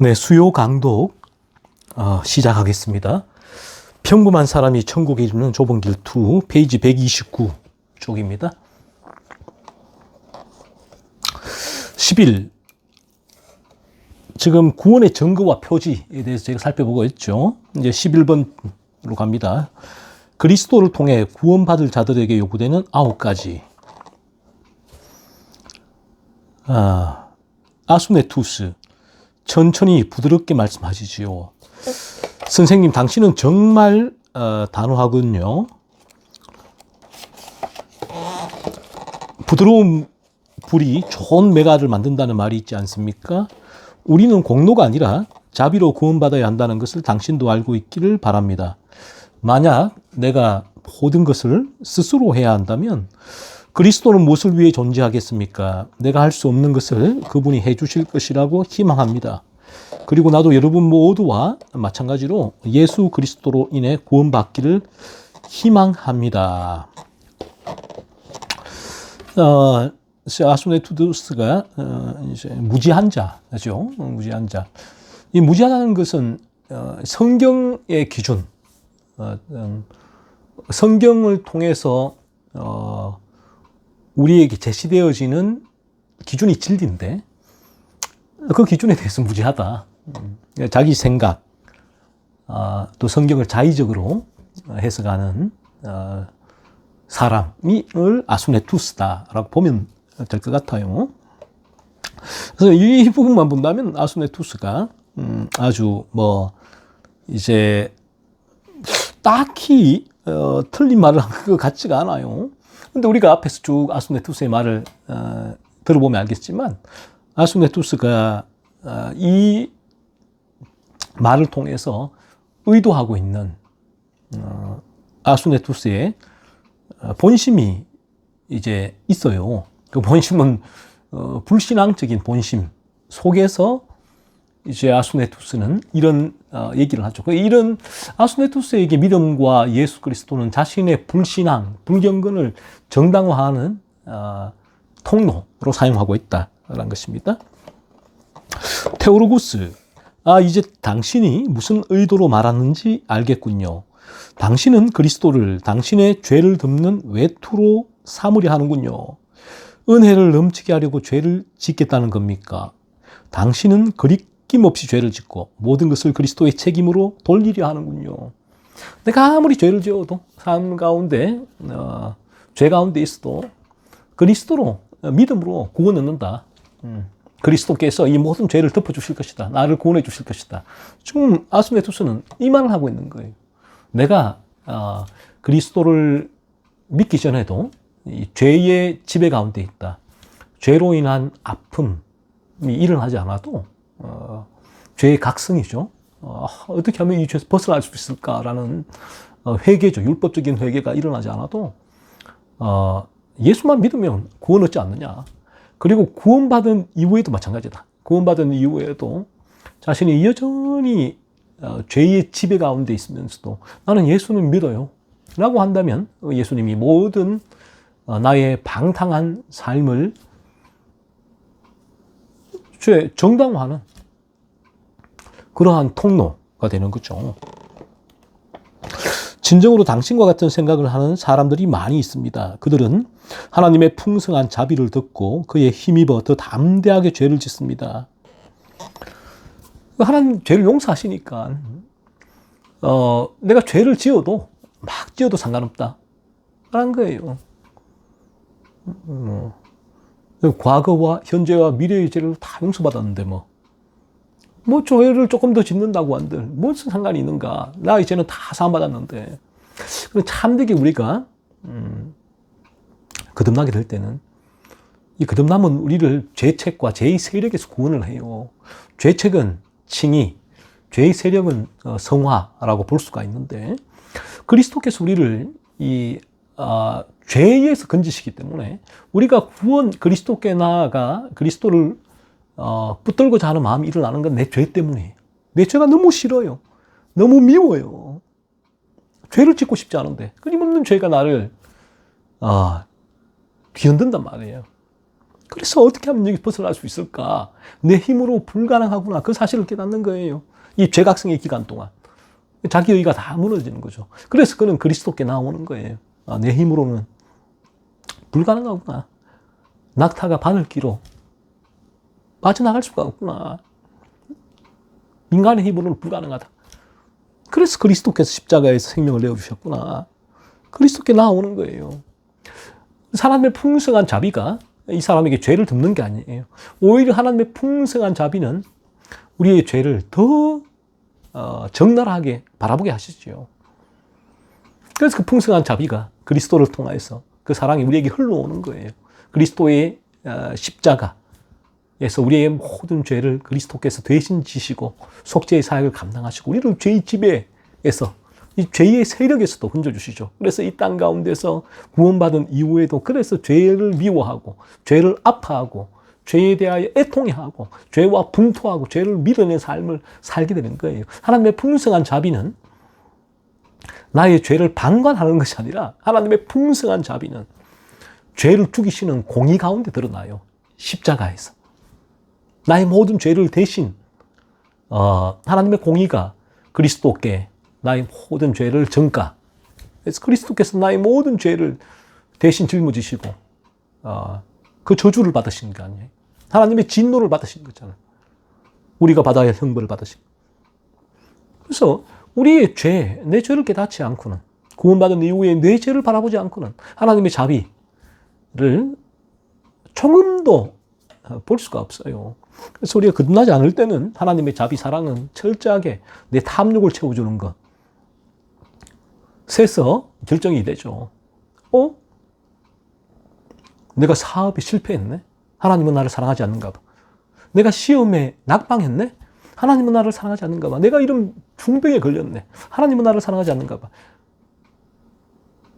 네, 수요 강독 시작하겠습니다. 평범한 사람이 천국에 이르는 좁은 길 2, 페이지 129 쪽입니다. 10일, 지금 구원의 증거와 표지에 대해서 제가 살펴보고 있죠. 이제 11번으로 갑니다. 그리스도를 통해 구원받을 자들에게 요구되는 9가지. 아수네투스, 천천히 부드럽게 말씀하시지요. 선생님, 당신은 정말 단호하군요. 부드러운 불이 좋은 메가를 만든다는 말이 있지 않습니까? 우리는 공로가 아니라 자비로 구원받아야 한다는 것을 당신도 알고 있기를 바랍니다. 만약 내가 모든 것을 스스로 해야 한다면 그리스도는 무엇을 위해 존재하겠습니까? 내가 할 수 없는 것을 그분이 해 주실 것이라고 희망합니다. 그리고 나도 여러분 모두와 마찬가지로 예수 그리스도로 인해 구원받기를 희망합니다. 아수네투스가 이제 무지한 자죠. 무지한 자. 이 무지하다는 것은 성경의 기준, 성경을 통해서 우리에게 제시되어지는 기준이 진리인데 그 기준에 대해서 무지하다. 자기 생각, 또 성경을 자의적으로 해석하는 사람을 아수네투스다라고 보면 될 것 같아요. 그래서 이 부분만 본다면 아수네투스가 아주 이제 딱히 틀린 말을 한 것 같지가 않아요. 근데 우리가 앞에서 쭉 아수네투스의 말을 들어보면 알겠지만 아수네투스가 이 말을 통해서 의도하고 있는 아수네투스의 본심이 이제 있어요. 그 본심은 불신앙적인 본심 속에서 이제 아수네투스는 이런 얘기를 하죠. 이런 아수네투스에게 믿음과 예수 그리스도는 자신의 불신앙, 불경건을 정당화하는 통로로 사용하고 있다라는 것입니다. 테오로구스, 이제 당신이 무슨 의도로 말하는지 알겠군요. 당신은 그리스도를 당신의 죄를 덮는 외투로 삼으려 하는군요. 은혜를 넘치게 하려고 죄를 짓겠다는 겁니까? 당신은 거리낌없이 죄를 짓고 모든 것을 그리스도의 책임으로 돌리려 하는군요. 내가 아무리 죄를 지어도 삶 가운데 죄 가운데 있어도 그리스도로 믿음으로 구원 얻는다. 그리스도께서 이 모든 죄를 덮어주실 것이다. 나를 구원해 주실 것이다. 지금 아수네투스는 이 말을 하고 있는 거예요. 내가 그리스도를 믿기 전에도 이 죄의 지배 가운데 있다. 죄로 인한 아픔이 일어나지 않아도 죄의 각성이죠. 어떻게 하면 이 죄에서 벗어날 수 있을까라는 회개죠. 율법적인 회개가 일어나지 않아도 예수만 믿으면 구원 얻지 않느냐. 그리고 구원받은 이후에도 마찬가지다. 구원받은 이후에도 자신이 여전히 죄의 지배 가운데 있으면서도 나는 예수는 믿어요 라고 한다면 예수님이 모든 나의 방탕한 삶을 정당화하는 그러한 통로가 되는 거죠. 진정으로 당신과 같은 생각을 하는 사람들이 많이 있습니다. 그들은 하나님의 풍성한 자비를 듣고 그에 힘입어 더 담대하게 죄를 짓습니다. 하나님 죄를 용서하시니까 내가 죄를 지어도 막 지어도 상관없다 라는 거예요. 과거와 현재와 미래의 죄를 다 용서받았는데 죄를 조금 더 짓는다고 한들 무슨 상관이 있는가. 나 이제는 다 사함받았는데. 참되게 우리가 거듭나게 될 때는 이 거듭남은 우리를 죄책과 죄의 세력에서 구원을 해요. 죄책은 칭의, 죄의 세력은 성화라고 볼 수가 있는데 그리스도께서 우리를 이 죄에서 건지시기 때문에 우리가 그리스도께 나아가 그리스도를 붙들고자 하는 마음이 일어나는 건 내 죄 때문이에요. 내 죄가 너무 싫어요. 너무 미워요. 죄를 짓고 싶지 않은데 끊임없는 죄가 나를 뒤흔든단 말이에요. 그래서 어떻게 하면 여기 벗어날 수 있을까? 내 힘으로 불가능하구나. 그 사실을 깨닫는 거예요. 이 죄각성의 기간 동안. 자기 의가 다 무너지는 거죠. 그래서 그는 그리스도께 나오는 거예요. 아, 내 힘으로는 불가능하구나. 낙타가 바늘기로 빠져나갈 수가 없구나. 인간의 힘으로는 불가능하다. 그래서 그리스도께서 십자가에서 생명을 내어주셨구나. 그리스도께 나오는 거예요. 하나님의 풍성한 자비가 이 사람에게 죄를 덮는 게 아니에요. 오히려 하나님의 풍성한 자비는 우리의 죄를 더 적나라하게 바라보게 하시죠. 그래서 그 풍성한 자비가 그리스도를 통하여서 그 사랑이 우리에게 흘러오는 거예요. 그리스도의 십자가에서 우리의 모든 죄를 그리스도께서 대신 지시고 속죄의 사역을 감당하시고 우리를 죄의 지배에서 이 죄의 세력에서도 건져주시죠. 그래서 이 땅 가운데서 구원받은 이후에도 그래서 죄를 미워하고 죄를 아파하고 죄에 대하여 애통해하고 죄와 분투하고 죄를 밀어낸 삶을 살게 되는 거예요. 하나님의 풍성한 자비는 나의 죄를 방관하는 것이 아니라 하나님의 풍성한 자비는 죄를 죽이시는 공의 가운데 드러나요. 십자가에서. 나의 모든 죄를 대신 하나님의 공의가 그리스도께 나의 모든 죄를 전가. 그래서 그리스도께서 나의 모든 죄를 대신 짊어지시고 그 저주를 받으신 게 아니에요. 하나님의 진노를 받으신 거잖아요. 우리가 받아야 할 형벌을 받으신. 그래서 우리의 죄, 내 죄를 깨닫지 않고는 구원받은 이후에 내 죄를 바라보지 않고는 하나님의 자비를 조금도 볼 수가 없어요. 그래서 우리가 거듭나지 않을 때는 하나님의 자비 사랑은 철저하게 내 탐욕을 채워주는 것. 세서 결정이 되죠. 내가 사업에 실패했네? 하나님은 나를 사랑하지 않는가 봐. 내가 시험에 낙방했네? 하나님은 나를 사랑하지 않는가 봐. 내가 이런 중병에 걸렸네. 하나님은 나를 사랑하지 않는가 봐.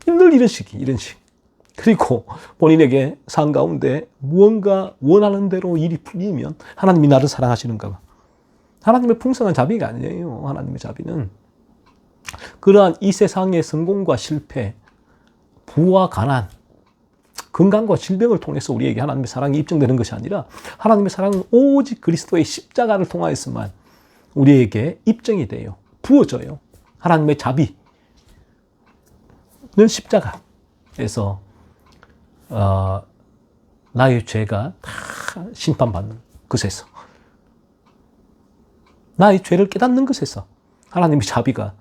늘 이런 식. 그리고 본인에게 삶 가운데 무언가 원하는 대로 일이 풀리면 하나님이 나를 사랑하시는가 봐. 하나님의 풍성한 자비가 아니에요. 하나님의 자비는 그러한 이 세상의 성공과 실패, 부와 가난, 건강과 질병을 통해서 우리에게 하나님의 사랑이 입증되는 것이 아니라 하나님의 사랑은 오직 그리스도의 십자가를 통하여서만 우리에게 입증이 돼요. 부어져요. 하나님의 자비는 십자가에서 나의 죄가 다 심판받는 것에서 나의 죄를 깨닫는 것에서 하나님의 자비가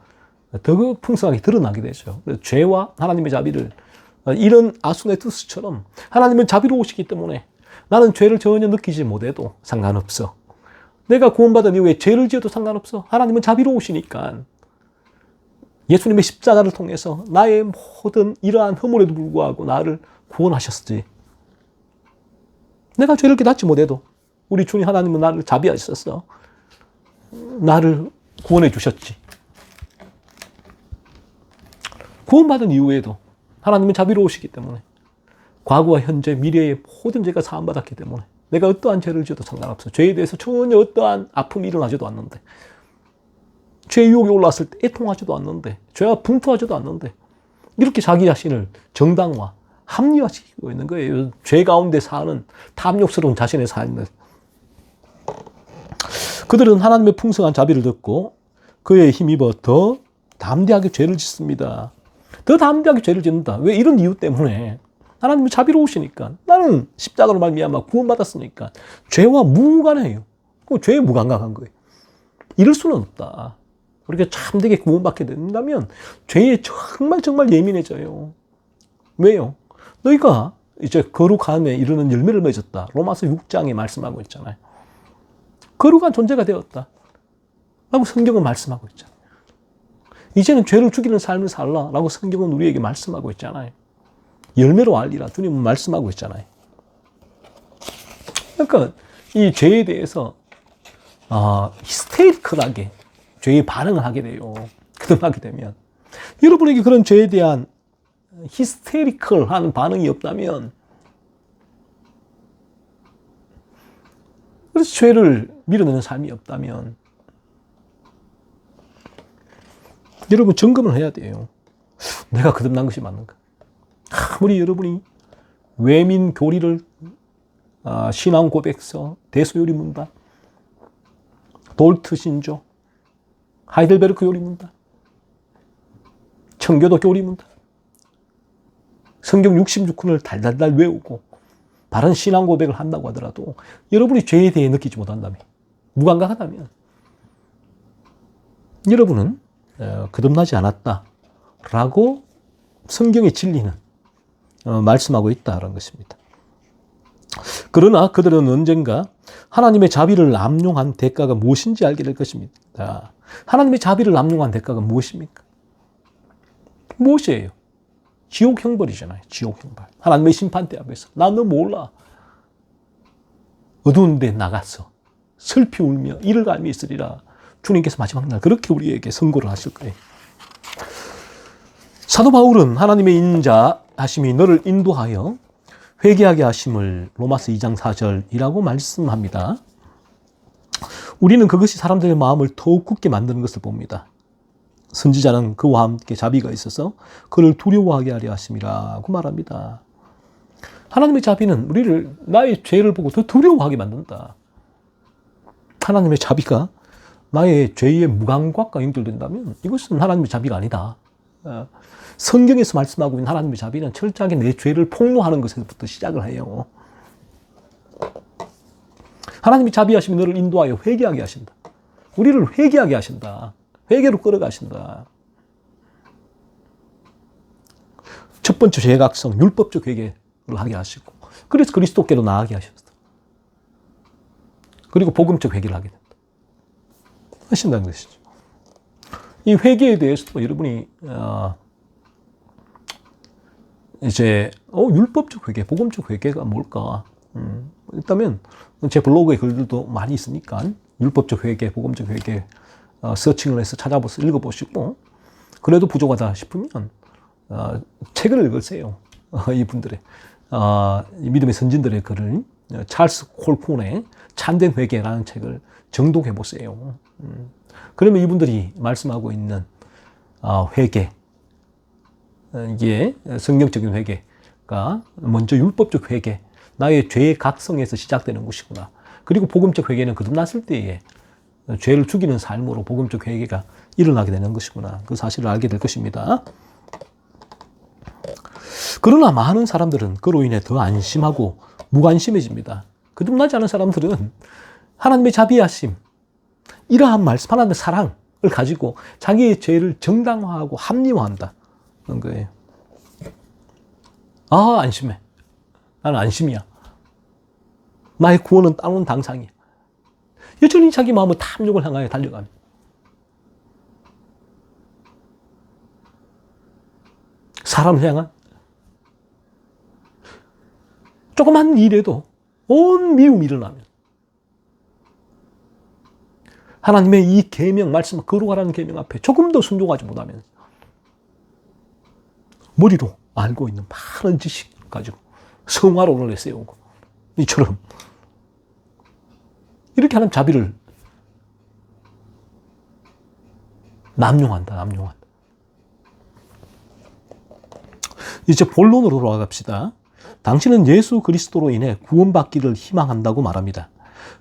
더 풍성하게 드러나게 되죠. 그래서 죄와 하나님의 자비를 이런 아수네투스처럼 하나님은 자비로우시기 때문에 나는 죄를 전혀 느끼지 못해도 상관없어. 내가 구원받은 이후에 죄를 지어도 상관없어. 하나님은 자비로우시니까 예수님의 십자가를 통해서 나의 모든 이러한 허물에도 불구하고 나를 구원하셨지. 내가 죄를 깨닫지 못해도 우리 주님 하나님은 나를 자비하셨어. 나를 구원해 주셨지. 구원받은 이후에도 하나님은 자비로우시기 때문에 과거와 현재, 미래의 모든 죄가 사함받았기 때문에 내가 어떠한 죄를 지어도 상관없어. 죄에 대해서 전혀 어떠한 아픔이 일어나지도 않는데 죄 유혹이 올라왔을 때 애통하지도 않는데 죄와 분투하지도 않는데 이렇게 자기 자신을 정당화, 합리화시키고 있는 거예요. 죄 가운데 사는 탐욕스러운 자신의 삶을. 그들은 하나님의 풍성한 자비를 듣고 그에 힘입어 더 담대하게 죄를 짓습니다. 더 담대하게 죄를 짓는다. 왜? 이런 이유 때문에. 하나님은 자비로우시니까. 나는 십자가로 말미암아 구원받았으니까. 죄와 무관해요. 죄에 무감각한 거예요. 이럴 수는 없다. 우리가 참되게 구원받게 된다면 죄에 정말 예민해져요. 왜요? 너희가 이제 거룩함에 이르는 열매를 맺었다. 로마서 6장에 말씀하고 있잖아요. 거룩한 존재가 되었다. 라고 성경은 말씀하고 있잖아요. 이제는 죄를 죽이는 삶을 살라. 라고 성경은 우리에게 말씀하고 있잖아요. 열매로 알리라. 주님은 말씀하고 있잖아요. 그러니까 이 죄에 대해서 히스테리컬하게 죄에 반응을 하게 돼요. 거듭나게 되면. 여러분에게 그런 죄에 대한 히스테리컬한 반응이 없다면 그래서 죄를 밀어내는 삶이 없다면 여러분 점검을 해야 돼요. 내가 거듭난 것이 맞는가? 아무리 여러분이 외민 교리를 신앙 고백서, 대소요리 문답, 돌트 신조, 하이델베르크 요리 문답, 청교도 교리 문답, 성경 66권을 달달달 외우고 바른 신앙 고백을 한다고 하더라도 여러분이 죄에 대해 느끼지 못한다면, 무감각하다면 여러분은 거듭나지 않았다라고 성경의 진리는 말씀하고 있다는 것입니다. 그러나 그들은 언젠가 하나님의 자비를 남용한 대가가 무엇인지 알게 될 것입니다. 하나님의 자비를 남용한 대가가 무엇입니까? 무엇이에요? 지옥 형벌이잖아요. 지옥 형벌. 하나님의 심판대 앞에서 나 너 몰라. 어두운 데 나가서 슬피 울며 이를 갈미 있으리라. 주님께서 마지막 날 그렇게 우리에게 선고를 하실 거예요. 사도 바울은 하나님의 인자 하심이 너를 인도하여 회개하게 하심을 로마서 2장 4절이라고 말씀합니다. 우리는 그것이 사람들의 마음을 더욱 굳게 만드는 것을 봅니다. 선지자는 그와 함께 자비가 있어서 그를 두려워하게 하려 하심이라고 말합니다. 하나님의 자비는 우리를 나의 죄를 보고 더 두려워하게 만든다. 하나님의 자비가 나의 죄의 무감각과 연결된다면 이것은 하나님의 자비가 아니다. 성경에서 말씀하고 있는 하나님의 자비는 철저하게 내 죄를 폭로하는 것에서부터 시작을 해요. 하나님이 자비하시면 너를 인도하여 회개하게 하신다. 우리를 회개하게 하신다. 회개로 끌어가신다. 첫 번째 죄각성, 율법적 회개를 하게 하시고, 그래서 그리스도께로 나아가게 하셨다. 그리고 복음적 회개를 하게 된다. 하신다는 것이죠. 이 회개에 대해서도 여러분이 이제 율법적 회개, 복음적 회개가 뭘까? 있다면 제 블로그에 글들도 많이 있으니까 율법적 회개, 복음적 회개 서칭을 해서 찾아보셔서 읽어보시고, 그래도 부족하다 싶으면 책을 읽으세요. 이분들의 믿음의 선진들의 글을, 찰스 콜폰의 참된 회개라는 책을 정독해 보세요. 그러면 이분들이 말씀하고 있는 회개, 이게 성경적인 회개가 먼저 율법적 회개, 나의 죄의 각성에서 시작되는 것이구나. 그리고 복음적 회개는 거듭났을 때에 죄를 죽이는 삶으로 복음적 회개가 일어나게 되는 것이구나. 그 사실을 알게 될 것입니다. 그러나 많은 사람들은 그로 인해 더 안심하고 무관심해집니다. 거듭나지 않은 사람들은 하나님의 자비하심, 이러한 말씀, 하나님의 사랑을 가지고 자기의 죄를 정당화하고 합리화한다는 거예요. 안심해. 나는 안심이야. 나의 구원은 따놓은 당상이야. 여전히 자기 마음은 탐욕을 향하여 달려갑니다. 사람을 향한 조그만 일에도 온 미움이 일어나면 하나님의 이 계명, 말씀, 거룩하라는 계명 앞에 조금 더 순종하지 못하면 머리로 알고 있는 많은 지식 가지고 성화론을 세우고 이처럼 이렇게 하는 자비를 남용한다. 이제 본론으로 돌아갑시다. 당신은 예수 그리스도로 인해 구원받기를 희망한다고 말합니다.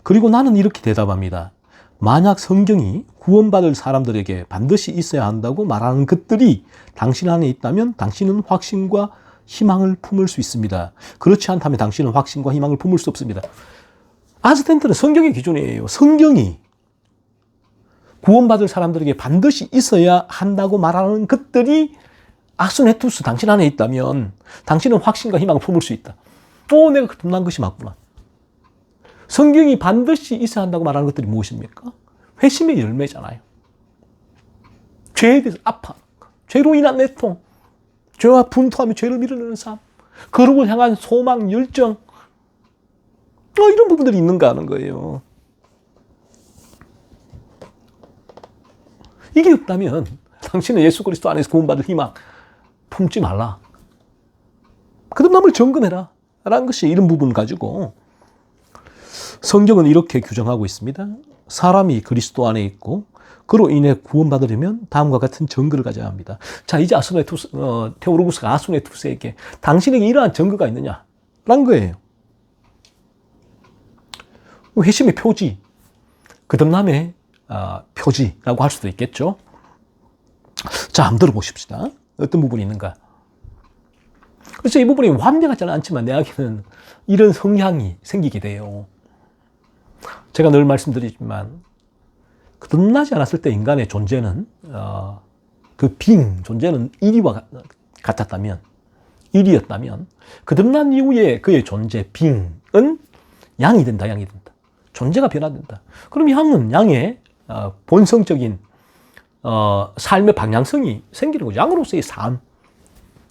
그리고 나는 이렇게 대답합니다. 만약 성경이 구원받을 사람들에게 반드시 있어야 한다고 말하는 것들이 당신 안에 있다면 당신은 확신과 희망을 품을 수 있습니다. 그렇지 않다면 당신은 확신과 희망을 품을 수 없습니다. 아스텐트는 성경의 기준이에요. 성경이 구원받을 사람들에게 반드시 있어야 한다고 말하는 것들이 아스네투스 당신 안에 있다면 당신은 확신과 희망을 품을 수 있다. 내가 거듭난 것이 맞구나. 성경이 반드시 있어야 한다고 말하는 것들이 무엇입니까? 회심의 열매잖아요. 죄에 대해서 아파하는 것, 죄로 인한 내통, 죄와 분투하며 죄를 밀어내는 삶, 거룩을 향한 소망, 열정, 이런 부분들이 있는가 하는 거예요. 이게 없다면 당신은 예수 그리스도 안에서 구원받을 희망 품지 말라. 거듭남을 점검해라 라는 것이 이런 부분을 가지고 성경은 이렇게 규정하고 있습니다. 사람이 그리스도 안에 있고 그로 인해 구원받으려면 다음과 같은 증거를 가져야 합니다. 자, 이제 테오로구스가 아수네투스에게 당신에게 이러한 증거가 있느냐? 라는 거예요. 회심의 표지, 거듭남의 표지라고 할 수도 있겠죠. 자, 한번 들어보십시다. 어떤 부분이 있는가. 그래서 이 부분이 완벽하지는 않지만 내에게는 이런 성향이 생기게 돼요. 제가 늘 말씀드리지만 거듭나지 않았을 때 인간의 존재는 그 존재는 일이와 같았다면, 일이었다면 거듭난 이후에 그의 존재 빙은 양이 된다. 존재가 변화된다. 그럼 양의 본성적인 삶의 방향성이 생기는 거죠. 양으로서의 삶,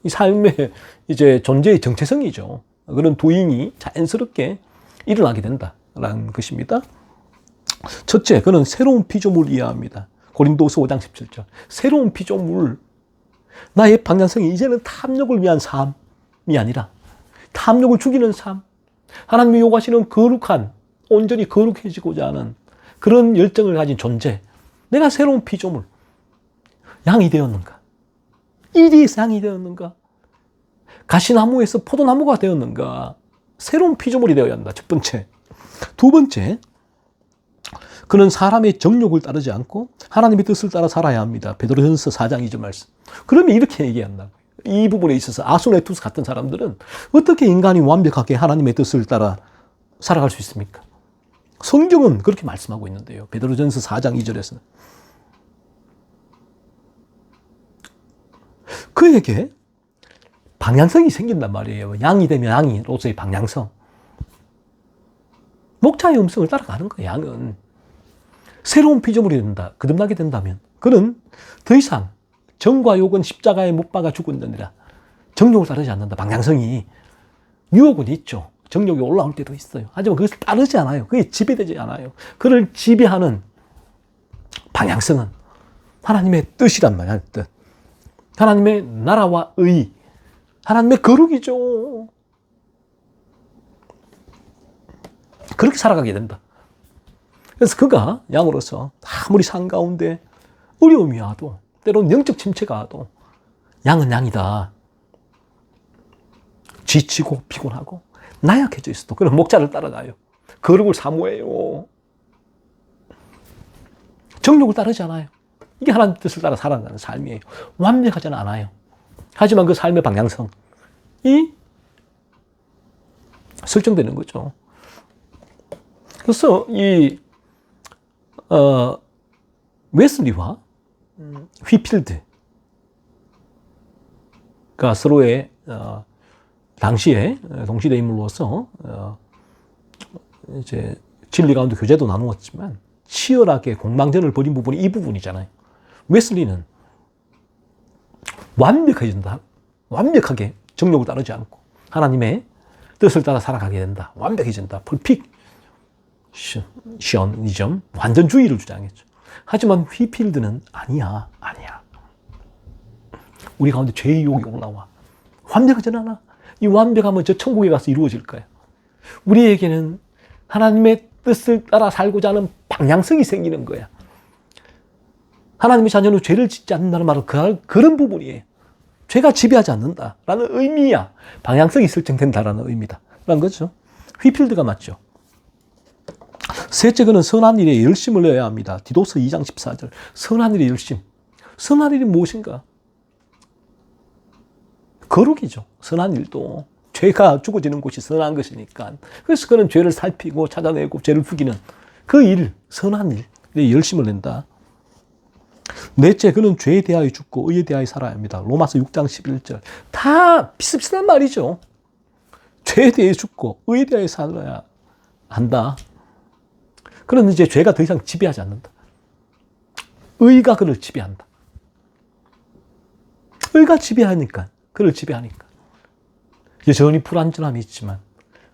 이 삶의 이제 존재의 정체성이죠. 그런 도인이 자연스럽게 일어나게 된다라는 것입니다. 첫째, 그는 새로운 피조물을 이해합니다. 고린도서 5장 17절. 새로운 피조물, 나의 방향성이 이제는 탐욕을 위한 삶이 아니라 탐욕을 죽이는 삶, 하나님이 요구하시는 거룩한, 온전히 거룩해지고자 하는 그런 열정을 가진 존재, 내가 새로운 피조물, 양이 되었는가? 이리에서 양이 되었는가? 가시나무에서 포도나무가 되었는가? 새로운 피조물이 되어야 한다. 첫 번째. 두 번째, 그는 사람의 정욕을 따르지 않고 하나님의 뜻을 따라 살아야 합니다. 베드로전서 4장 2절 말씀. 그러면 이렇게 얘기한다고요. 이 부분에 있어서 아수네투스 같은 사람들은 어떻게 인간이 완벽하게 하나님의 뜻을 따라 살아갈 수 있습니까? 성경은 그렇게 말씀하고 있는데요. 베드로전서 4장 2절에서는. 그에게 방향성이 생긴단 말이에요. 양이 되면 양이로서의 방향성. 목자의 음성을 따라가는 거예요. 양은. 새로운 피조물이 된다. 거듭나게 된다면 그는 더 이상 정과 욕은 십자가에 못 박아 죽었느니라. 정욕을 따르지 않는다. 방향성이. 유혹은 있죠. 정욕이 올라올 때도 있어요. 하지만 그것을 따르지 않아요. 그게 지배되지 않아요. 그를 지배하는 방향성은 하나님의 뜻이란 말이야. 뜻. 하나님의 나라와 의, 하나님의 거룩이죠. 그렇게 살아가게 된다. 그래서 그가 양으로서 아무리 산 가운데 어려움이 와도, 때로는 영적 침체가 와도 양은 양이다. 지치고 피곤하고 나약해져 있어도 그런 목자를 따라가요. 거룩을 사모해요. 정욕을 따르지 않아요. 이게 하나님 뜻을 따라 살아가는 삶이에요. 완벽하지는 않아요. 하지만 그 삶의 방향성이 설정되는 거죠. 그래서 이 웨슬리와 휘필드가 서로의 당시에 동시대 인물로서 이제 진리 가운데 교제도 나누었지만 치열하게 공방전을 벌인 부분이 이 부분이잖아요. 웨슬리는 완벽해진다. 완벽하게 정욕을 따르지 않고 하나님의 뜻을 따라 살아가게 된다. 완벽해진다. 퍼펙션이즘, 완전주의를 주장했죠. 하지만 휘필드는 아니야. 우리 가운데 죄의 유혹이 올라와. 완벽하지 않아. 이 완벽함은 저 천국에 가서 이루어질 거야. 우리에게는 하나님의 뜻을 따라 살고자 하는 방향성이 생기는 거야. 하나님의 자녀는 죄를 짓지 않는다는 말은 그런 부분이에요. 죄가 지배하지 않는다라는 의미야. 방향성이 설정된다라는 의미다. 라는 거죠. 휘필드가 맞죠. 셋째, 그는 선한 일에 열심을 내야 합니다. 디도서 2장 14절. 선한 일에 열심. 선한 일이 무엇인가? 거룩이죠. 선한 일도. 죄가 죽어지는 곳이 선한 것이니까. 그래서 그는 죄를 살피고 찾아내고 죄를 죽이는 그 일, 선한 일에 열심을 낸다. 넷째, 그는 죄에 대하여 죽고 의에 대하여 살아야 합니다. 로마서 6장 11절. 다 비슷비슷한 말이죠. 죄에 대해 죽고 의에 대하여 살아야 한다. 그는 이제 죄가 더 이상 지배하지 않는다. 의가 그를 지배한다. 의가 지배하니까, 그를 지배하니까. 여전히 불완전함이 있지만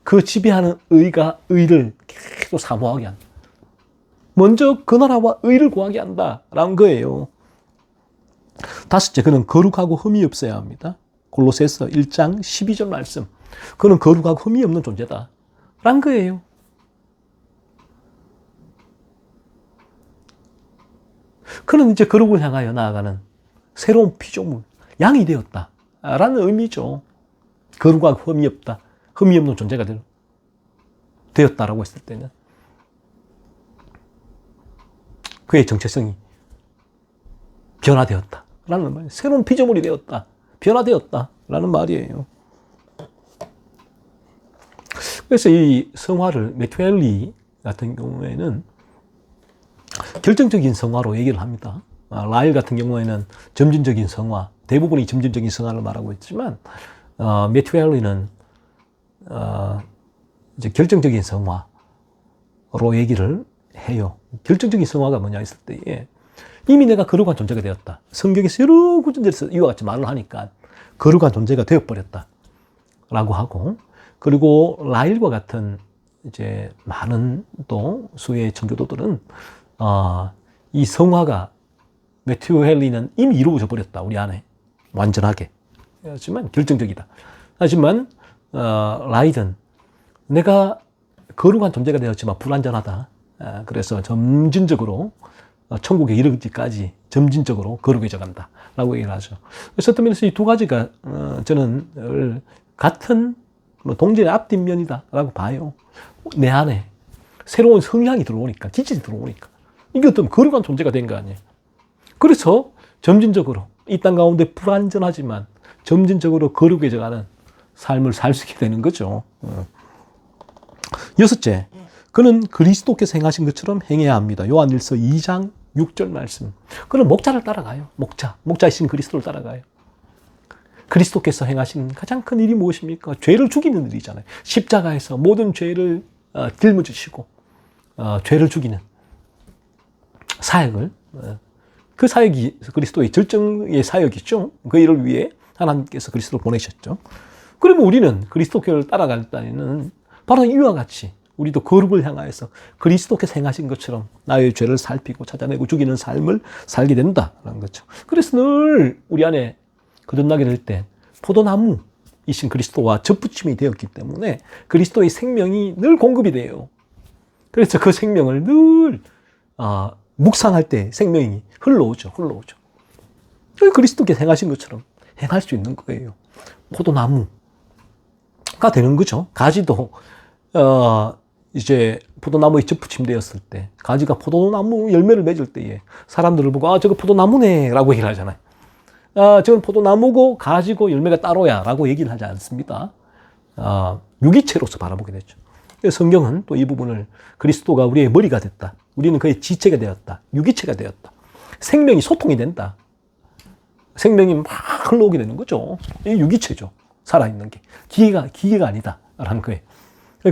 그 지배하는 의가 의를 계속 사모하게 한다. 먼저 그 나라와 의를 구하게 한다라는 거예요. 다섯째, 그는 거룩하고 흠이 없어야 합니다. 골로새서 1장 12절 말씀. 그는 거룩하고 흠이 없는 존재다. 라는 거예요. 그는 이제 거룩을 향하여 나아가는 새로운 피조물, 양이 되었다. 라는 의미죠. 거룩하고 흠이 없다. 흠이 없는 존재가 되었다라고 했을 때는. 그의 정체성이 변화되었다라는 말이에요. 새로운 피조물이 되었다. 변화되었다라는 말이에요. 그래서 이 성화를 매튜 헨리 같은 경우에는 결정적인 성화로 얘기를 합니다. 라일 같은 경우에는 점진적인 성화, 대부분이 점진적인 성화를 말하고 있지만 매튜 헨리는 이제 결정적인 성화로 얘기를 해요. 결정적인 성화가 뭐냐 했을 때에 이미 내가 거룩한 존재가 되었다. 성경에서 여러 구절에서 이와 같이 말을 하니까 거룩한 존재가 되어버렸다. 라고 하고, 그리고 라일과 같은 이제 많은 또 수의 청교도들은 이 성화가 매튜 헨리는 이미 이루어져 버렸다. 우리 안에. 완전하게. 하지만 결정적이다. 하지만 라일은 내가 거룩한 존재가 되었지만 불완전하다. 그래서 점진적으로 천국에 이르기까지 점진적으로 거룩해져 간다 라고 얘기를 하죠. 그래서 어떤 면에서 이 두 가지가 저는 같은 동전의 앞뒷면이다 라고 봐요. 내 안에 새로운 성향이 들어오니까, 기질이 들어오니까 이게 어떤 거룩한 존재가 된 거 아니에요. 그래서 점진적으로 이 땅 가운데 불완전하지만 점진적으로 거룩해져 가는 삶을 살 수 있게 되는 거죠. 여섯째, 그는 그리스도께서 행하신 것처럼 행해야 합니다. 요한일서 2장 6절 말씀. 그는 목자를 따라가요. 목자이신 그리스도를 따라가요. 그리스도께서 행하신 가장 큰 일이 무엇입니까? 죄를 죽이는 일이잖아요. 십자가에서 모든 죄를 짊어지시고 죄를 죽이는 사역을, 그 사역이 그리스도의 절정의 사역이죠. 그 일을 위해 하나님께서 그리스도를 보내셨죠. 그러면 우리는 그리스도교를 따라갈 때는 바로 이와 같이 우리도 거룩을 향하여서 그리스도께서 행하신 것처럼 나의 죄를 살피고 찾아내고 죽이는 삶을 살게 된다는 거죠. 그래서 늘 우리 안에 거듭나게 될 때 포도나무이신 그리스도와 접붙임이 되었기 때문에 그리스도의 생명이 늘 공급이 돼요. 그래서 그 생명을 늘 묵상할 때 생명이 흘러오죠. 그리스도께서 행하신 것처럼 행할 수 있는 거예요. 포도나무가 되는 거죠. 가지도 이제 포도나무에 접붙임되었을 때, 가지가 포도나무 열매를 맺을 때에 사람들을 보고 저거 포도나무네 라고 얘기를 하잖아요. 저건 포도나무고 가지고 열매가 따로야 라고 얘기를 하지 않습니다. 유기체로서 바라보게 되죠. 성경은 또 이 부분을 그리스도가 우리의 머리가 됐다. 우리는 그의 지체가 되었다. 유기체가 되었다. 생명이 소통이 된다. 생명이 막 흘러오게 되는 거죠. 이게 유기체죠. 살아있는 게. 기계가 아니다. 라는 거예요.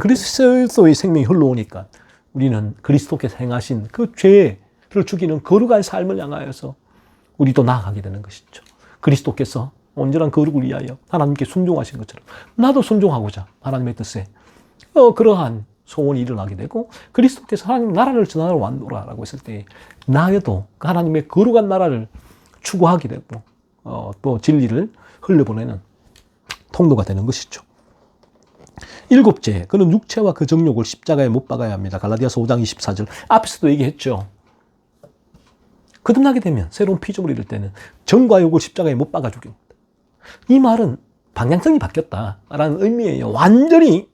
그리스도의 생명이 흘러오니까 우리는 그리스도께서 행하신 그 죄를 죽이는 거룩한 삶을 향하여서 우리도 나아가게 되는 것이죠. 그리스도께서 온전한 거룩을 위하여 하나님께 순종하신 것처럼 나도 순종하고자 하나님의 뜻에 그러한 소원이 일어나게 되고, 그리스도께서 하나님 나라를 전하러 왔노라 라고 했을 때 나에도 하나님의 거룩한 나라를 추구하게 되고 또 진리를 흘려보내는 통로가 되는 것이죠. 일곱째, 그는 육체와 그 정욕을 십자가에 못 박아야 합니다. 갈라디아서 5장 24절. 앞에서도 얘기했죠. 거듭나게 되면 새로운 피조물이 될 때는 정과 욕을 십자가에 못 박아 죽입니다. 이 말은 방향성이 바뀌었다라는 의미예요. 완전히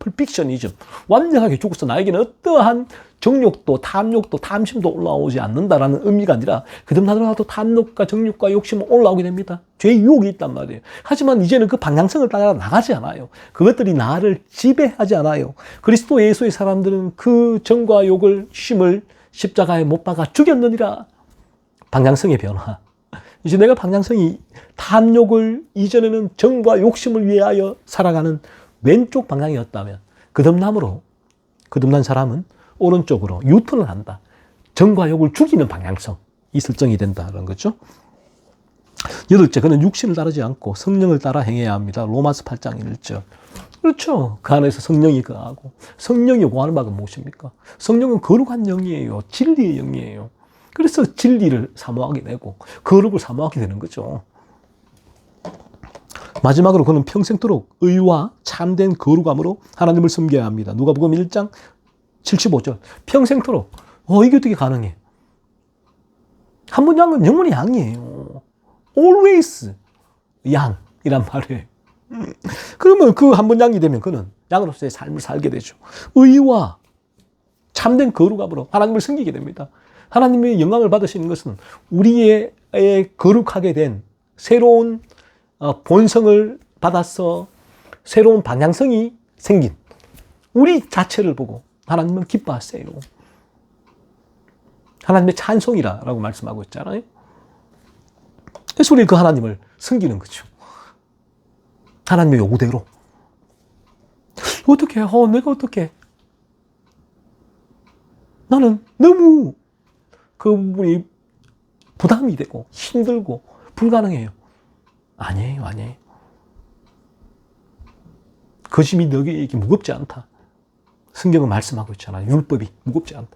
풀픽션이죠. 완전하게 죽어서 나에게는 어떠한 정욕도 탐욕도 탐심도 올라오지 않는다라는 의미가 아니라 거듭나더라도 탐욕과 정욕과 욕심은 올라오게 됩니다. 죄의 유혹이 있단 말이에요. 하지만 이제는 그 방향성을 따라 나가지 않아요. 그것들이 나를 지배하지 않아요. 그리스도 예수의 사람들은 그 정과 욕을 심을 십자가에 못 박아 죽였느니라. 방향성의 변화. 이제 내가 방향성이 탐욕을 이전에는 정과 욕심을 위하여 살아가는 왼쪽 방향이었다면 거듭난 사람은 오른쪽으로 유턴을 한다. 정과 욕을 죽이는 방향성이 설정이 된다는 거죠. 여덟째, 그는 육신을 따르지 않고 성령을 따라 행해야 합니다. 로마서 8장 1절. 그렇죠. 그 안에서 성령이 거하고, 성령이 요구하는 바가 무엇입니까? 성령은 거룩한 영이에요. 진리의 영이에요. 그래서 진리를 사모하게 되고 거룩을 사모하게 되는 거죠. 마지막으로 그는 평생토록 의와 참된 거룩함으로 하나님을 섬겨야 합니다. 누가복음 1장 75절. 평생토록. 이게 어떻게 가능해? 한 번 양은 영원히 양이에요. always 양이란 말이에요. 그러면 그 한 번 양이 되면 그는 양으로서의 삶을 살게 되죠. 의와 참된 거룩함으로 하나님을 섬기게 됩니다. 하나님의 영광을 받으시는 것은 우리의 거룩하게 된 새로운 본성을 받아서 새로운 방향성이 생긴 우리 자체를 보고 하나님은 기뻐하세요. 하나님의 찬송이라고 말씀하고 있잖아요. 그래서 우리 그 하나님을 섬기는 거죠. 하나님의 요구대로. 어떻게? 내가 어떻게? 나는 너무 그 부분이 부담이 되고 힘들고 불가능해요. 아니에요. 그 짐이 너에게 무겁지 않다. 성경은 말씀하고 있잖아요. 율법이 무겁지 않다.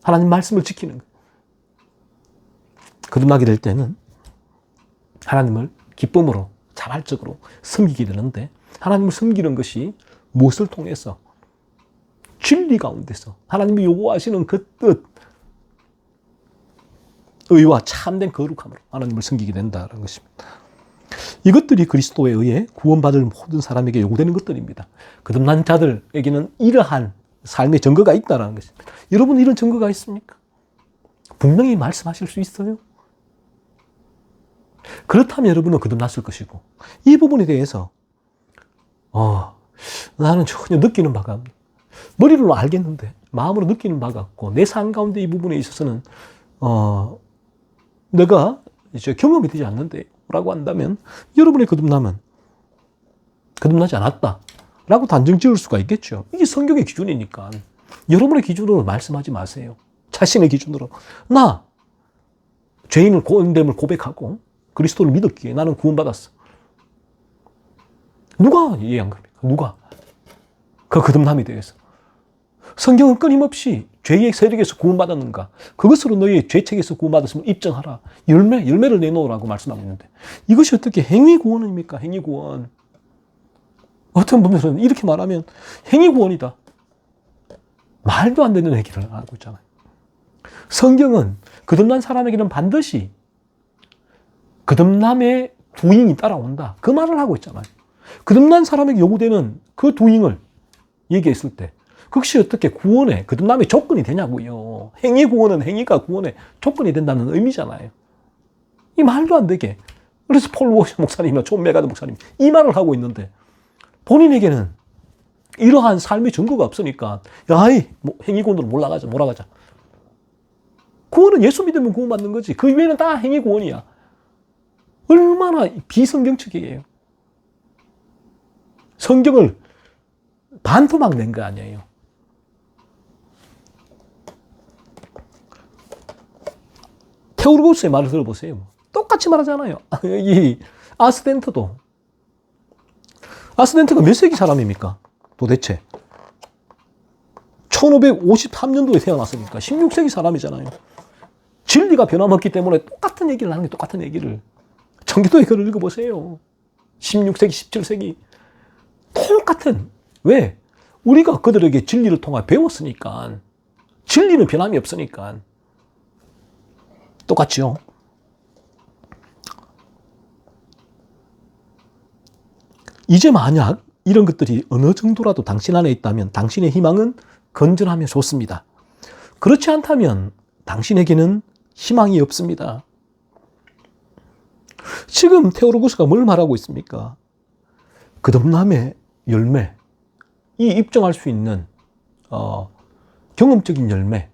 하나님 말씀을 지키는 것. 거듭나게 될 때는 하나님을 기쁨으로 자발적으로 섬기게 되는데 하나님을 섬기는 것이 무엇을 통해서? 진리 가운데서 하나님이 요구하시는 그 뜻, 의와 참된 거룩함으로 하나님을 섬기게 된다는 것입니다. 이것들이 그리스도에 의해 구원받을 모든 사람에게 요구되는 것들입니다. 거듭난 자들에게는 이러한 삶의 증거가 있다는 것입니다. 여러분 이런 증거가 있습니까? 분명히 말씀하실 수 있어요. 그렇다면 여러분은 거듭났을 것이고 이 부분에 대해서 나는 전혀 느끼는 바가 없네. 머리로 알겠는데 마음으로 느끼는 바가 없고 내 삶 가운데 이 부분에 있어서는 내가 이제 경험이 되지 않는데 라고 한다면 여러분의 거듭남은 거듭나지 않았다 라고 단정 지을 수가 있겠죠. 이게 성경의 기준이니까 여러분의 기준으로 말씀하지 마세요. 자신의 기준으로 나 죄인을 구원됨을 고백하고 그리스도를 믿었기에 나는 구원받았어. 누가 이해한 겁니까? 누가? 그 거듭남에 대해서. 성경은 끊임없이 죄의 세력에서 구원받았는가? 그것으로 너희의 죄책에서 구원받았음을 입증하라. 열매를 내놓으라고 말씀하고 있는데 이것이 어떻게 행위구원입니까? 행위구원. 어떤 분들은 이렇게 말하면 행위구원이다. 말도 안 되는 얘기를 하고 있잖아요. 성경은 거듭난 사람에게는 반드시 거듭남의 도잉이 따라온다. 그 말을 하고 있잖아요. 거듭난 사람에게 요구되는 그 도잉을 얘기했을 때 그것이 어떻게 구원의 거듭남의 조건이 되냐고요. 행위 구원은 행위가 구원의 조건이 된다는 의미잖아요. 이 말도 안 되게. 그래서 폴 워셔 목사님이나 존 메가드 목사님 이 말을 하고 있는데 본인에게는 이러한 삶의 증거가 없으니까 행위 구원으로 몰아가자. 구원은 예수 믿으면 구원받는 거지. 그 외에는 다 행위 구원이야. 얼마나 비성경적이에요. 성경을 반토막 낸 거 아니에요. 테오르고스의 말을 들어보세요. 똑같이 말하잖아요. 이 아스덴트가 몇 세기 사람입니까? 도대체 1553년도에 태어났으니까 16세기 사람이잖아요. 진리가 변함없기 때문에 똑같은 얘기를 하는 게 똑같은 얘기를. 청기도의 글을 읽어보세요. 16세기, 17세기 똑같은. 왜? 우리가 그들에게 진리를 통해 배웠으니까. 진리는 변함이 없으니까. 똑같죠. 이제 만약 이런 것들이 어느 정도라도 당신 안에 있다면 당신의 희망은 건전하면 좋습니다. 그렇지 않다면 당신에게는 희망이 없습니다. 지금 테오로고스가 뭘 말하고 있습니까? 거듭남의 열매, 이 입증할 수 있는 경험적인 열매,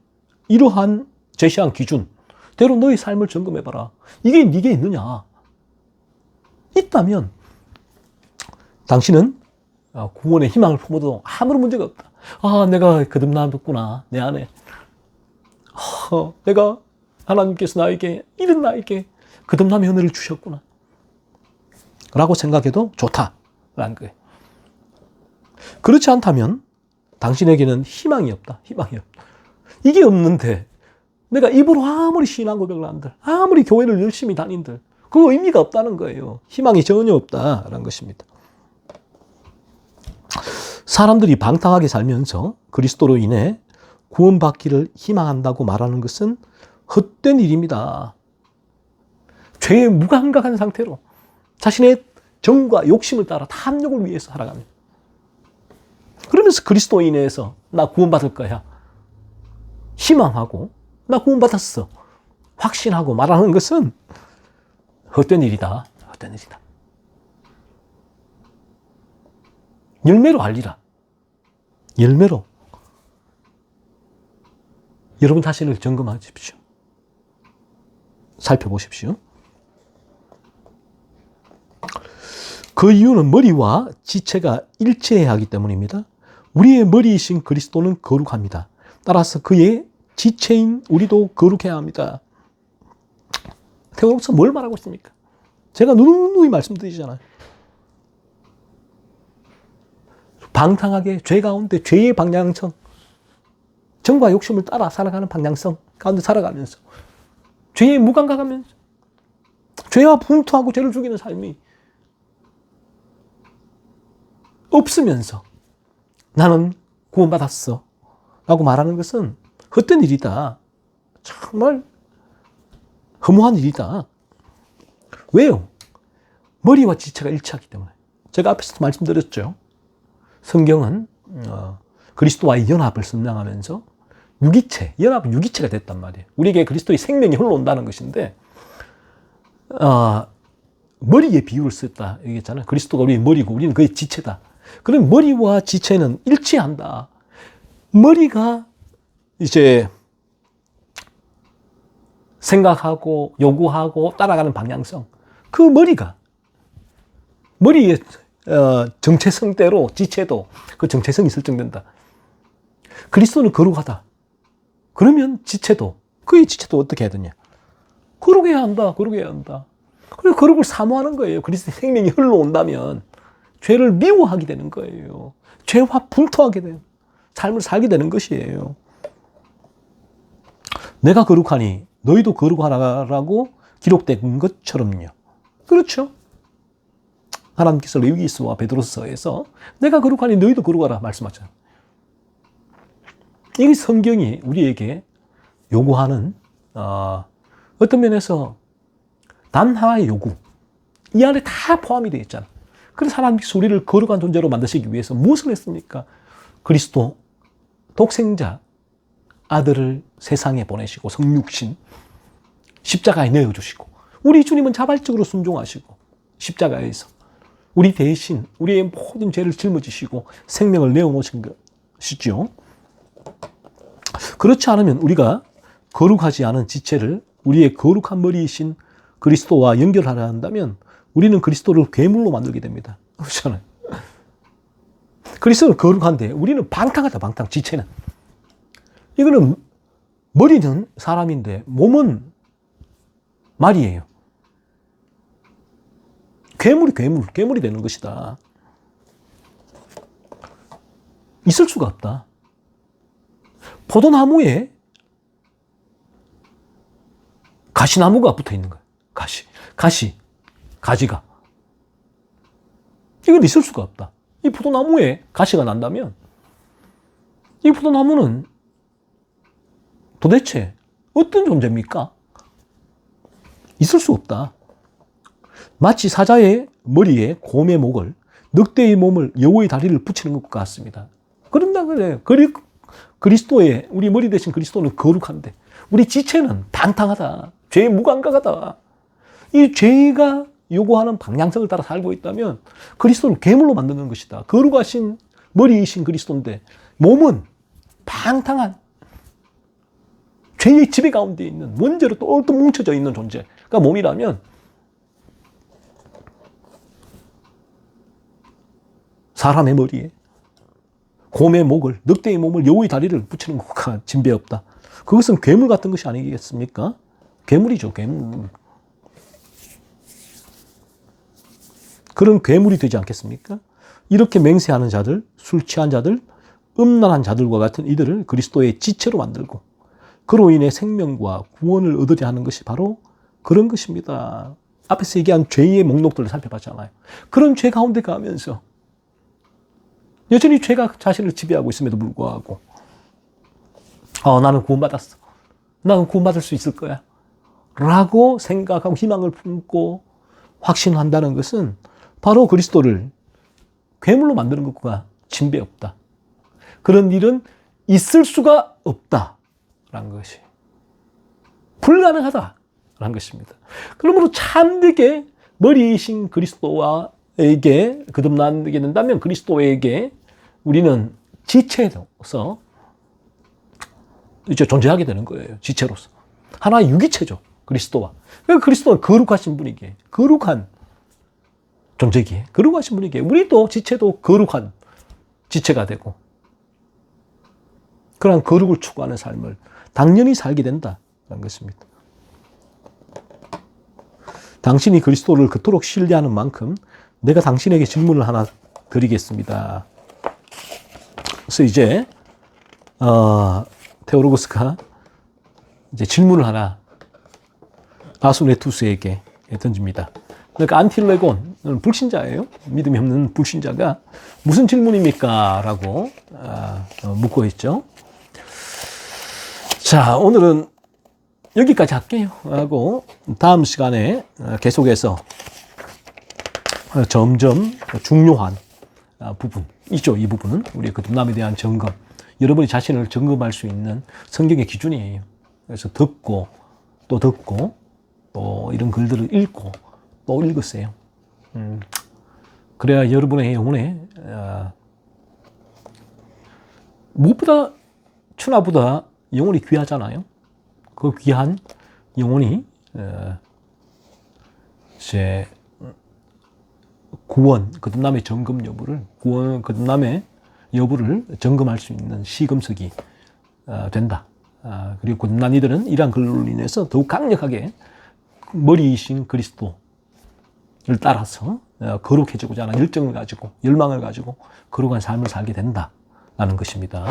이러한 제시한 기준대로 너의 삶을 점검해봐라. 이게 네게 있느냐? 있다면 당신은 구원의 희망을 품어도 아무런 문제가 없다. 내가 거듭났구나, 내 안에. 내가 하나님께서 나에게 거듭남의 은혜를 주셨구나 라고 생각해도 좋다라는 거예요. 그렇지 않다면 당신에게는 희망이 없다. 이게 없는데 내가 입으로 아무리 신앙 고백을 한들, 아무리 교회를 열심히 다닌들 그 의미가 없다는 거예요. 희망이 전혀 없다라는 것입니다. 사람들이 방탕하게 살면서 그리스도로 인해 구원받기를 희망한다고 말하는 것은 헛된 일입니다. 죄에 무감각한 상태로 자신의 정과 욕심을 따라 탐욕을 위해서 살아갑니다. 그러면서 그리스도로 인해서 나 구원받을 거야. 희망하고 나 구원받았어 확신하고 말하는 것은 헛된 일이다. 헛된 일이다. 열매로 알리라. 열매로. 여러분 자신을 점검하십시오. 살펴보십시오. 그 이유는 머리와 지체가 일치해야 하기 때문입니다. 우리의 머리이신 그리스도는 거룩합니다. 따라서 그의 지체인 우리도 거룩해야 합니다. 테오로서 뭘 말하고 있습니까? 제가 누누이 말씀드리잖아요. 방탕하게 죄 가운데 죄의 방향성, 정과 욕심을 따라 살아가는 방향성 가운데 살아가면서 죄에 무감각하면서 죄와 분투하고 죄를 죽이는 삶이 없으면서 나는 구원받았어 라고 말하는 것은 헛된 일이다. 정말 허무한 일이다. 왜요? 머리와 지체가 일치하기 때문에. 제가 앞에서도 말씀드렸죠. 성경은 그리스도와의 연합을 설명하면서 유기체, 연합은 유기체가 됐단 말이에요. 우리에게 그리스도의 생명이 흘러온다는 것인데 머리의 비유를 썼다 얘기했잖아요. 그리스도가 우리의 머리고 우리는 그의 지체다. 그럼 머리와 지체는 일치한다. 머리가 이제 생각하고 요구하고 따라가는 방향성, 그 머리의 정체성대로 지체도 그 정체성이 설정된다. 그리스도는 거룩하다. 그러면 지체도, 그의 지체도 어떻게 해야 되냐? 거룩해야 한다. 거룩해야 한다. 그리고 거룩을 사모하는 거예요. 그리스도의 생명이 흘러온다면 죄를 미워하게 되는 거예요. 죄와 분투하게 되는 삶을 살게 되는 것이에요. 내가 거룩하니 너희도 거룩하라고 기록된 것처럼요. 그렇죠. 하나님께서 레위기서와 베드로서에서 내가 거룩하니 너희도 거룩하라 말씀하잖아요. 이 성경이 우리에게 요구하는 어떤 면에서 단 하나의 요구, 이 안에 다 포함이 되어 있잖아요. 그래서 하나님께서 우리를 거룩한 존재로 만드시기 위해서 무엇을 했습니까? 그리스도 독생자 아들을 세상에 보내시고 성육신 십자가에 내어주시고 우리 주님은 자발적으로 순종하시고 십자가에서 우리 대신 우리의 모든 죄를 짊어지시고 생명을 내어놓으신 것이죠. 그렇지 않으면 우리가 거룩하지 않은 지체를 우리의 거룩한 머리이신 그리스도와 연결하려 한다면 우리는 그리스도를 괴물로 만들게 됩니다. 그렇잖아요. 그리스도는 거룩한데 우리는 방탕하다. 방탕. 지체는. 이거는 머리는 사람인데 몸은 말이에요. 괴물이 되는 것이다. 있을 수가 없다. 포도나무에 가시나무가 붙어 있는 거예요. 가지가. 이건 있을 수가 없다. 이 포도나무에 가시가 난다면 이 포도나무는 도대체 어떤 존재입니까? 있을 수 없다. 마치 사자의 머리에 곰의 목을, 늑대의 몸을, 여우의 다리를 붙이는 것과 같습니다. 그런다 그래요. 그리스도의, 우리 머리 대신 그리스도는 거룩한데 우리 지체는 방탕하다. 죄에 무감각하다. 이 죄가 요구하는 방향성을 따라 살고 있다면 그리스도를 괴물로 만드는 것이다. 거룩하신 머리이신 그리스도인데 몸은 방탕한 죄의 지배 가운데 있는 원죄로 또 뭉쳐져 있는 존재가 몸이라면 사람의 머리에 곰의 목을, 늑대의 몸을, 여우의 다리를 붙이는 것과 진배 없다. 그것은 괴물 같은 것이 아니겠습니까? 괴물이죠, 괴물. 그런 괴물이 되지 않겠습니까? 이렇게 맹세하는 자들, 술 취한 자들, 음란한 자들과 같은 이들을 그리스도의 지체로 만들고 그로 인해 생명과 구원을 얻으려 하는 것이 바로 그런 것입니다. 앞에서 얘기한 죄의 목록들을 살펴봤잖아요. 그런 죄 가운데 가면서 여전히 죄가 자신을 지배하고 있음에도 불구하고 나는 구원받았어. 나는 구원받을 수 있을 거야. 라고 생각하고 희망을 품고 확신한다는 것은 바로 그리스도를 괴물로 만드는 것과 진배 없다. 그런 일은 있을 수가 없다. 된다라는 것이 불가능하다라는 것입니다. 그러므로 참되게 머리이신 그리스도와에게 거듭나게 된다면 그리스도에게 우리는 지체로서 이제 존재하게 되는 거예요. 지체로서. 하나의 유기체죠. 그리스도와. 그리스도는 거룩하신 분이기에, 거룩한 존재기에, 거룩하신 분이기에, 우리도 지체도 거룩한 지체가 되고, 그러한 거룩을 추구하는 삶을 당연히 살게 된다는 것입니다. 당신이 그리스도를 그토록 신뢰하는 만큼 내가 당신에게 질문을 하나 드리겠습니다. 그래서 이제 테오로고스가 이제 질문을 하나 아수네투스에게 던집니다. 그러니까 안틸레곤은 불신자예요. 믿음이 없는 불신자가 무슨 질문입니까? 라고 묻고 있죠. 자, 오늘은 여기까지 할게요. 하고 다음 시간에 계속해서 점점 중요한 부분이죠. 이 부분은 우리의 거듭남에 대한 점검. 여러분이 자신을 점검할 수 있는 성경의 기준이에요. 그래서 듣고 또 이런 글들을 읽고 또 읽으세요. 그래야 여러분의 영혼에 무엇보다 천하보다 영혼이 귀하잖아요. 그 귀한 영혼이 이제 구원, 거듭남의 점검 여부를 거듭남의 여부를 점검할 수 있는 시금석이 된다. 그리고 거듭난 이들은 이러한 글로 인해서 더욱 강력하게 머리이신 그리스도를 따라서 거룩해지고자 하는 열정을 가지고 열망을 가지고 거룩한 삶을 살게 된다라는 것입니다.